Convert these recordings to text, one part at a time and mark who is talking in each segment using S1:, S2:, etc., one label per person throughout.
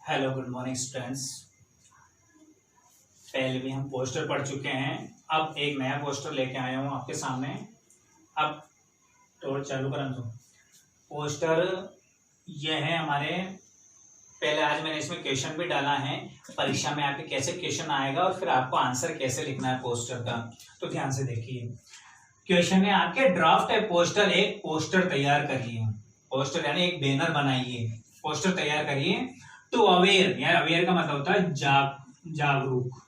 S1: Hello good morning students. पहले भी हम पोस्टर पढ़ चुके हैं। अब एक नया पोस्टर लेके आया हूँ आपके सामने। अब तो चालू करें तो पोस्टर ये है हमारे। पहले आज मैंने इसमें क्वेश्चन भी डाला है, परीक्षा में आपके कैसे क्वेश्चन आएगा और फिर आपको आंसर कैसे लिखना है पोस्टर का। तो ध्यान से देखिए, क्वेश्चन है आपके ड्राफ्ट है पोस्टर, एक पोस्टर तैयार करिए। पोस्टर यानी एक बैनर बनाइए, पोस्टर तैयार करिए। तो अवेयर यार, अवेयर का मतलब होता है जागरूक।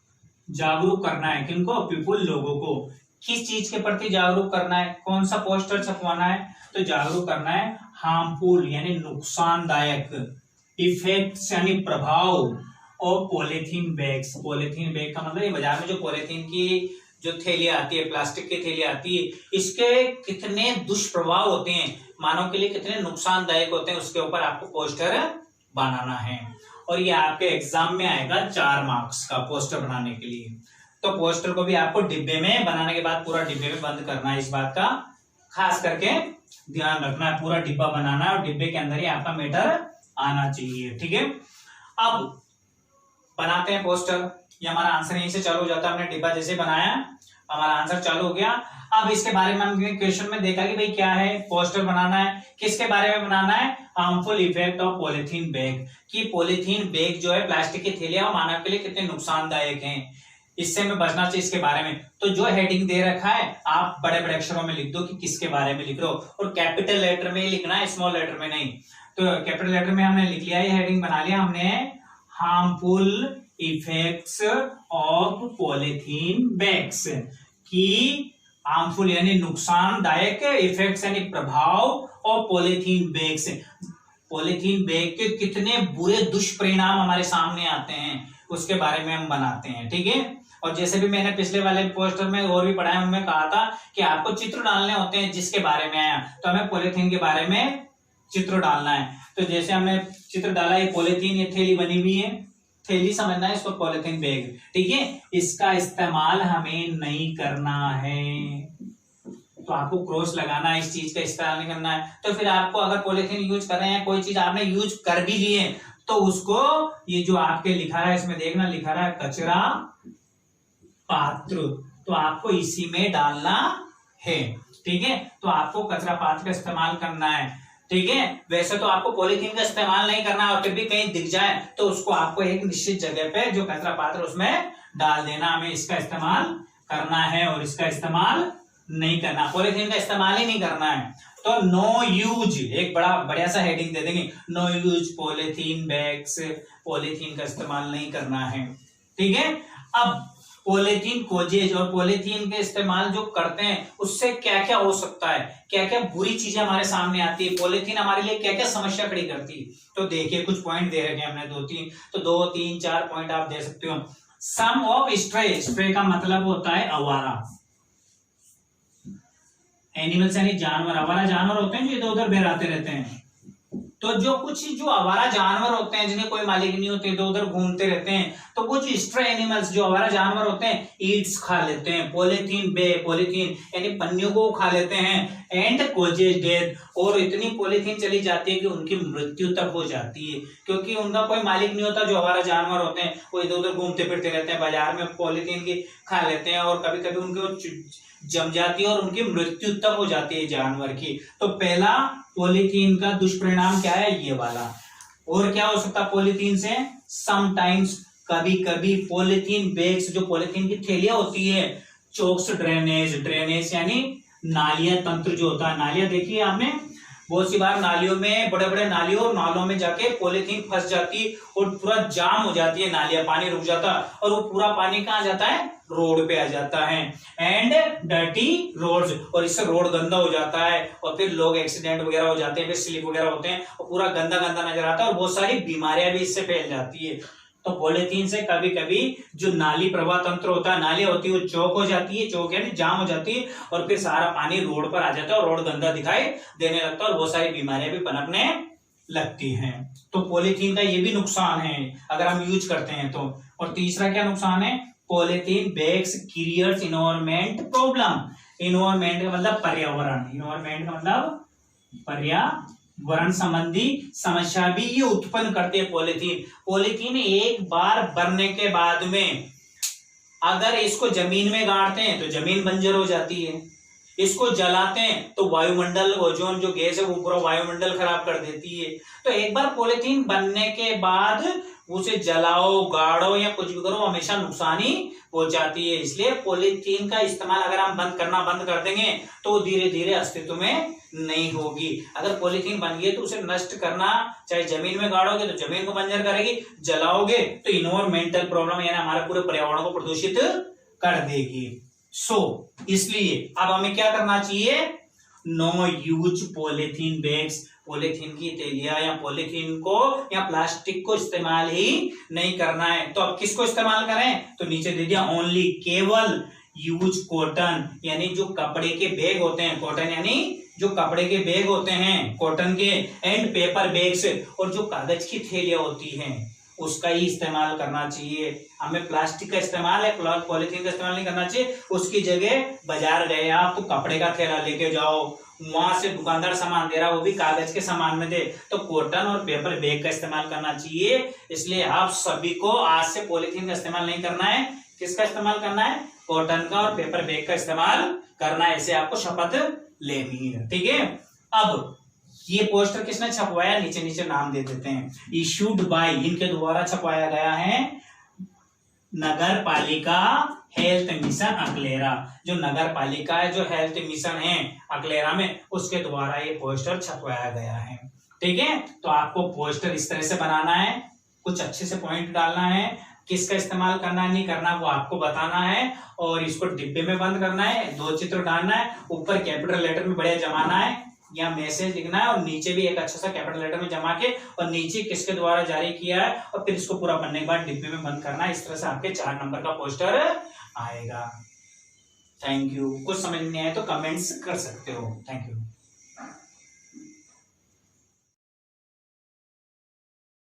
S1: जागरूक करना है किनको? पीपुल, लोगों को। किस चीज के प्रति जागरूक करना है? कौन सा पोस्टर छपवाना है? तो जागरूक करना है हार्मफुल यानी नुकसानदायक, इफेक्ट्स यानी प्रभाव, और पॉलीथीन बैग्स। पॉलीथीन बैग का मतलब ये बाजार में जो पॉलीथीन की जो थैली आती है, प्लास्टिक की थैली आती है, इसके कितने दुष्प्रभाव होते हैं, मानव के लिए कितने नुकसानदायक होते हैं, उसके ऊपर आपको पोस्टर बनाना है। और ये आपके एग्जाम में आएगा 4 मार्क्स का पोस्टर बनाने के लिए। तो पोस्टर को भी आपको डिब्बे में बनाने के बाद पूरा डिब्बे में बंद करना है। इस बात का खास करके ध्यान रखना है, पूरा डिब्बा बनाना है और डिब्बे के अंदर ही आपका मैटर आना चाहिए। ठीक है, अब बनाते हैं पोस्टर। ये हमारा आंसर यहीं से चालू हो जाता है। हमने डिब्बा जैसे बनाया, हमारा आंसर चालू हो गया। अब इसके बारे में हमने क्वेश्चन में देखा कि भाई क्या है, पोस्टर बनाना है, किसके बारे में बनाना है? Harmful effect of polythene bag, कि पॉलीथीन बैग जो है, प्लास्टिक की थैलियां, मानव के लिए कितने नुकसानदायक हैं, इससे हमें बचना चाहिए, इसके बारे में। तो जो हेडिंग दे रखा है आप बड़े बड़े अक्षरों में लिख दो कि किसके बारे में लिख रहे हो, और कैपिटल लेटर में ही लिखना है, स्मॉल लेटर में नहीं। तो कैपिटल लेटर में हमने लिख लिया, ये हेडिंग बना लिया हमने, harmful effects of polythene bags, की हार्मफुल यानी नुकसानदायक, इफेक्ट्स यानी प्रभाव, और पॉलीथीन बैग्स, पॉलीथीन बैग के कितने बुरे दुष्परिणाम हमारे सामने आते हैं, उसके बारे में हम बनाते हैं। ठीक है, और जैसे भी मैंने पिछले वाले पोस्टर में और भी पढ़ाया, उनमें कहा था कि आपको चित्र डालने होते हैं जिसके बारे में आया, तो हमें पॉलीथीन के बारे में चित्र डालना है। तो जैसे हमने चित्र डाला, ये पॉलीथीन, ये थैली बनी हुई है, थैली समझना है इसको, पॉलीथीन बैग। ठीक है, इसका इस्तेमाल हमें नहीं करना है, तो आपको क्रॉस लगाना है, इस चीज का इस्तेमाल नहीं करना है। तो फिर आपको अगर पॉलीथीन यूज कर रहे हैं, कोई चीज आपने यूज कर भी लिए, तो उसको ये जो आपके लिखा है इसमें देखना, लिखा है कचरा पात्र, तो आपको इसी में डालना है। ठीक है, तो आपको कचरा पात्र का इस्तेमाल करना है। ठीक है, वैसे तो आपको पॉलीथीन का इस्तेमाल नहीं करना है, और फिर भी कहीं दिख जाए तो उसको आपको एक निश्चित जगह पे जो कचरा पात्र उसमें डाल देना। हमें इसका इस्तेमाल करना है और इसका इस्तेमाल नहीं करना, पॉलीथीन का इस्तेमाल ही नहीं करना है। तो नो यूज, एक बढ़िया सा हेडिंग दे देंगे, no use polythene bags, polythene का इस्तेमाल नहीं करना है। ठीक है, अब पॉलीथीन कोजेज और पॉलीथीन के इस्तेमाल जो करते हैं उससे क्या क्या हो सकता है, क्या क्या बुरी चीजें हमारे सामने आती है, पॉलीथीन हमारे लिए क्या क्या समस्या खड़ी करती है। तो देखिए, कुछ पॉइंट दे रखे हैं हमने, 2 3 4 पॉइंट आप दे सकते हो। सम ऑफ स्ट्रे, स्ट्रे का मतलब होता है आवारा एनिमल्स यानी जानवर। आवारा जानवर होते हैं जो इधर उधर बहराते रहते हैं। तो जो आवारा जानवर होते हैं, जिन्हें कोई मालिक नहीं होते, इधर उधर घूमते रहते हैं, तो वो जो स्ट्रे एनिमल्स, जो आवारा जानवर होते हैं, ईट्स खा लेते हैं पॉलीथीन बैग, पॉलीथीन यानी पन्नियों को खा लेते हैं, एंड कोजेज डेथ, और इतनी पॉलीथीन चली जाती है कि उनकी मृत्यु तक हो जाती है, क्योंकि उनका कोई मालिक नहीं होता। जो आवारा जानवर होते हैं वो इधर उधर घूमते फिरते रहते हैं, बाजार में पॉलीथीन की खा लेते हैं, और कभी कभी उनको जम जाती है और उनकी मृत्यु तक हो जाती है जानवर की। तो पहला पॉलीथीन का दुष्परिणाम क्या है, ये वाला। और क्या हो सकता है पॉलीथीन से? समटाइम्स, कभी कभी पॉलीथीन बैग्स, जो पॉलीथीन की थैलियां होती है, चोक्स ड्रेनेज, ड्रेनेज यानी नालियां तंत्र जो होता है। नालियां देखिए आपने, बहुत सी बार नालियों में, बड़े बड़े नालियों और नालों में जाके पॉलीथीन फंस जाती है और पूरा जाम हो जाती है नालियां, पानी रुक जाता है, और वो पूरा पानी कहाँ जाता है? रोड पे आ जाता है। एंड डर्टी रोड्स, और इससे रोड गंदा हो जाता है, और फिर लोग एक्सीडेंट वगैरह हो जाते हैं, फिर स्लिप वगैरह होते हैं, और पूरा गंदा गंदा नजर आता है, और बहुत सारी बीमारियां भी इससे फैल जाती है। तो पॉलीथीन से कभी कभी जो नाली प्रवाह तंत्र होता है, नाली होती है, वो चौक हो जाती है, चौक यानी जाम हो जाती है, और फिर सारा पानी रोड पर आ जाता है और रोड गंदा दिखाई देने लगता है, और बहुत सारी बीमारियां भी पनपने लगती हैं। तो पॉलीथीन का ये भी नुकसान है अगर हम यूज करते हैं तो। और तीसरा क्या नुकसान है? Polythene bags creates environment problem. Environment का मतलब पर्यावरण, एनवायरमेंट का मतलब पर्यावरण। वरण संबंधी समस्या भी ये उत्पन्न करते हैं पॉलीथीन। पॉलीथीन एक बार भरने के बाद में अगर इसको जमीन में गाड़ते हैं तो जमीन बंजर हो जाती है, इसको जलाते हैं तो वायुमंडल, ओजोन जो गैस है वो पूरा वायुमंडल खराब कर देती है। तो एक बार पॉलीथीन बनने के बाद उसे जलाओ, गाड़ो या कुछ भी करो, हमेशा नुकसान ही पहुंचाती है। इसलिए पॉलीथीन का इस्तेमाल अगर हम बंद कर देंगे तो धीरे धीरे अस्तित्व में नहीं होगी। अगर पॉलीथीन बन गई तो उसे नष्ट करना, चाहे जमीन में गाड़ोगे तो जमीन को बंजर करेगी, जलाओगे तो इन्वायरमेंटल प्रॉब्लम यानी हमारे पूरे पर्यावरण को प्रदूषित कर देगी। इसलिए अब हमें क्या करना चाहिए, no use polythene bags, polythene की थैलियां या पॉलीथीन को या प्लास्टिक को इस्तेमाल ही नहीं करना है। तो अब किसको इस्तेमाल करें, तो नीचे दे दिया ओनली, केवल यूज कॉटन यानी जो कपड़े के बैग होते हैं, कॉटन यानी जो कपड़े के बैग होते हैं कॉटन के, एंड पेपर बैग्स, और जो कागज की थैलियां होती हैं उसका ही इस्तेमाल करना चाहिए। हमें प्लास्टिक का इस्तेमाल है, पॉलीथीन का इस्तेमाल नहीं करना चाहिए। उसकी जगह बाजार गए आप तो कपड़े का थैला लेके जाओ, वहां से दुकानदार सामान दे रहा है वो भी कागज के सामान में दे, तो कॉटन और पेपर बैग का इस्तेमाल करना चाहिए। इसलिए आप सभी को आज से पॉलीथीन का इस्तेमाल नहीं करना है, किसका इस्तेमाल करना है, कॉटन का और पेपर बैग का इस्तेमाल करना है। ऐसे आपको शपथ लेनी है, ठीक है। अब ये पोस्टर किसने छपवाया, नीचे नीचे नाम दे देते हैं। इशूड बाय, इनके द्वारा छपवाया गया है नगर पालिका हेल्थ मिशन अकलेरा। जो नगर पालिका है, जो हेल्थ मिशन है अकलेरा में, उसके द्वारा ये पोस्टर छपवाया गया है, ठीक है। तो आपको पोस्टर इस तरह से बनाना है, कुछ अच्छे से पॉइंट डालना है, किसका इस्तेमाल करना है नहीं करना वो आपको बताना है, और इसको डिब्बे में बंद करना है, 2 चित्र डालना है, ऊपर कैपिटल लेटर में बढ़िया जमाना है या मैसेज लिखना है, और नीचे भी एक अच्छा सा कैपिटल लेटर में जमा के, और नीचे किसके द्वारा जारी किया है, और फिर इसको पूरा बनने के बाद डिब्बे में बंद करना है। इस तरह से आपके 4 नंबर का पोस्टर आएगा। Thank you. कुछ समझ नहीं आए तो कमेंट्स कर सकते हो। Thank you.